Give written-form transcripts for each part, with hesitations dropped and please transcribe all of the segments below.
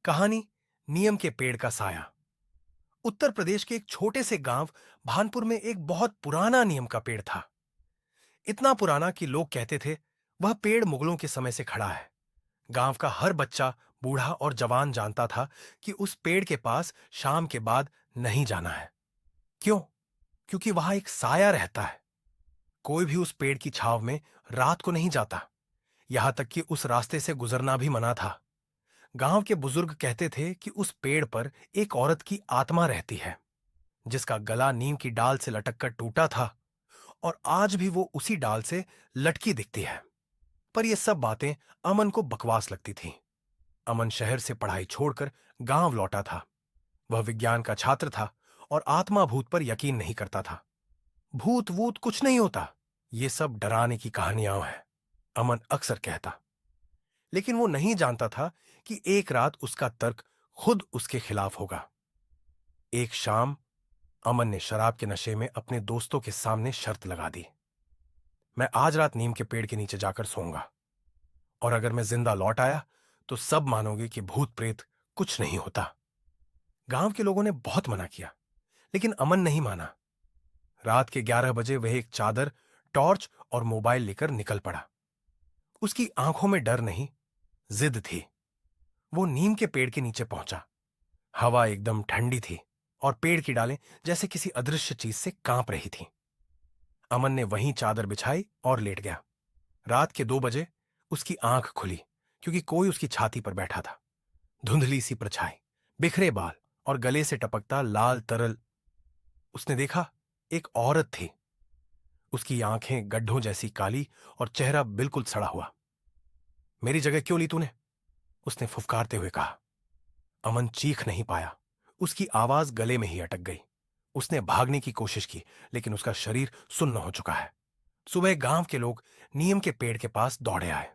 कहानी नियम के पेड़ का साया। उत्तर प्रदेश के एक छोटे से गांव भानपुर में एक बहुत पुराना नियम का पेड़ था। इतना पुराना कि लोग कहते थे वह पेड़ मुगलों के समय से खड़ा है। गांव का हर बच्चा, बूढ़ा और जवान जानता था कि उस पेड़ के पास शाम के बाद नहीं जाना है। क्यों? क्योंकि वहां एक साया रहता है। कोई भी उस पेड़ की छाव में रात को नहीं जाता। यहां तक कि उस रास्ते से गुजरना भी मना था। गांव के बुजुर्ग कहते थे कि उस पेड़ पर एक औरत की आत्मा रहती है, जिसका गला नीम की डाल से लटक कर टूटा था और आज भी वो उसी डाल से लटकी दिखती है। पर ये सब बातें अमन को बकवास लगती थीं। अमन शहर से पढ़ाई छोड़कर गांव लौटा था। वह विज्ञान का छात्र था और आत्मा भूत पर यकीन नहीं करता था। भूत वूत कुछ नहीं होता, ये सब डराने की कहानियां हैं, अमन अक्सर कहता। लेकिन वो नहीं जानता था कि एक रात उसका तर्क खुद उसके खिलाफ होगा। एक शाम अमन ने शराब के नशे में अपने दोस्तों के सामने शर्त लगा दी। मैं आज रात नीम के पेड़ के नीचे जाकर सोऊंगा, और अगर मैं जिंदा लौट आया तो सब मानोगे कि भूत प्रेत कुछ नहीं होता। गांव के लोगों ने बहुत मना किया, लेकिन अमन नहीं माना। रात के 11 बजे वह एक चादर, टॉर्च और मोबाइल लेकर निकल पड़ा। उसकी आंखों में डर नहीं, जिद थी। वो नीम के पेड़ के नीचे पहुंचा। हवा एकदम ठंडी थी और पेड़ की डालें जैसे किसी अदृश्य चीज से कांप रही थीं। अमन ने वहीं चादर बिछाई और लेट गया। रात के 2 बजे उसकी आंख खुली, क्योंकि कोई उसकी छाती पर बैठा था। धुंधली सी परछाई, बिखरे बाल और गले से टपकता लाल तरल। उसने देखा, एक औरत थी। उसकी आंखें गड्ढों जैसी काली और चेहरा बिल्कुल सड़ा हुआ। मेरी जगह क्यों ली तूने? उसने फुफकारते हुए कहा। अमन चीख नहीं पाया। उसकी आवाज गले में ही अटक गई। उसने भागने की कोशिश की, लेकिन उसका शरीर सुन्न हो चुका है। सुबह गांव के लोग नीम के पेड़ के पास दौड़े आए।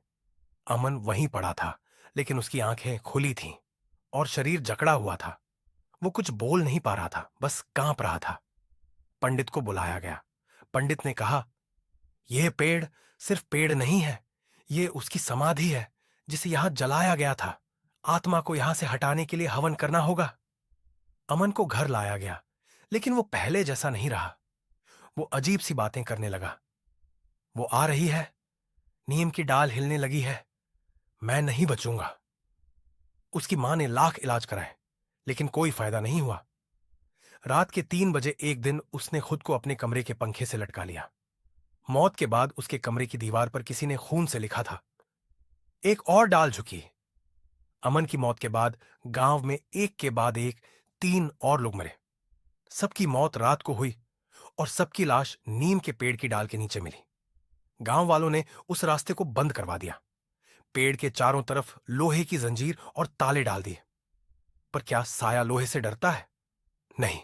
अमन वहीं पड़ा था, लेकिन उसकी आंखें खुली थीं और शरीर जकड़ा हुआ था। वो कुछ बोल नहीं पा रहा था, बस कांप रहा था। पंडित को बुलाया गया। पंडित ने कहा, यह पेड़ सिर्फ पेड़ नहीं है, ये उसकी समाधि है, जिसे यहां जलाया गया था। आत्मा को यहां से हटाने के लिए हवन करना होगा। अमन को घर लाया गया, लेकिन वो पहले जैसा नहीं रहा। वो अजीब सी बातें करने लगा। वो आ रही है, नीम की डाल हिलने लगी है, मैं नहीं बचूंगा। उसकी मां ने लाख इलाज कराए, लेकिन कोई फायदा नहीं हुआ। रात के 3 बजे एक दिन उसने खुद को अपने कमरे के पंखे से लटका लिया। मौत के बाद उसके कमरे की दीवार पर किसी ने खून से लिखा था, एक और डाल झुकी। अमन की मौत के बाद गांव में एक के बाद एक 3 और लोग मरे। सबकी मौत रात को हुई और सबकी लाश नीम के पेड़ की डाल के नीचे मिली। गांव वालों ने उस रास्ते को बंद करवा दिया। पेड़ के चारों तरफ लोहे की जंजीर और ताले डाल दिए। पर क्या साया लोहे से डरता है? नहीं।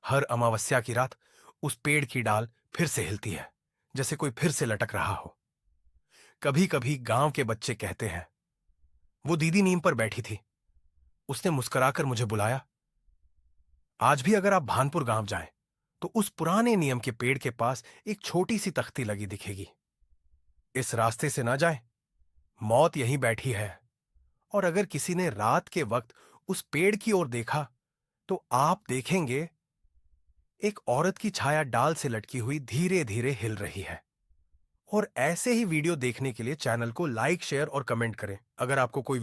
हर अमावस्या की रात उस पेड़ की डाल फिर से हिलती है, जैसे कोई फिर से लटक रहा हो। कभी कभी गांव के बच्चे कहते हैं, वो दीदी नीम पर बैठी थी, उसने मुस्कुराकर मुझे बुलाया। आज भी अगर आप भानपुर गांव जाएं, तो उस पुराने नियम के पेड़ के पास एक छोटी सी तख्ती लगी दिखेगी। इस रास्ते से ना जाएं, मौत यहीं बैठी है। और अगर किसी ने रात के वक्त उस पेड़ की ओर देखा, तो आप देखेंगे एक औरत की छाया डाल से लटकी हुई धीरे धीरे हिल रही है। और ऐसे ही वीडियो देखने के लिए चैनल को लाइक, शेयर और कमेंट करें। अगर आपको कोई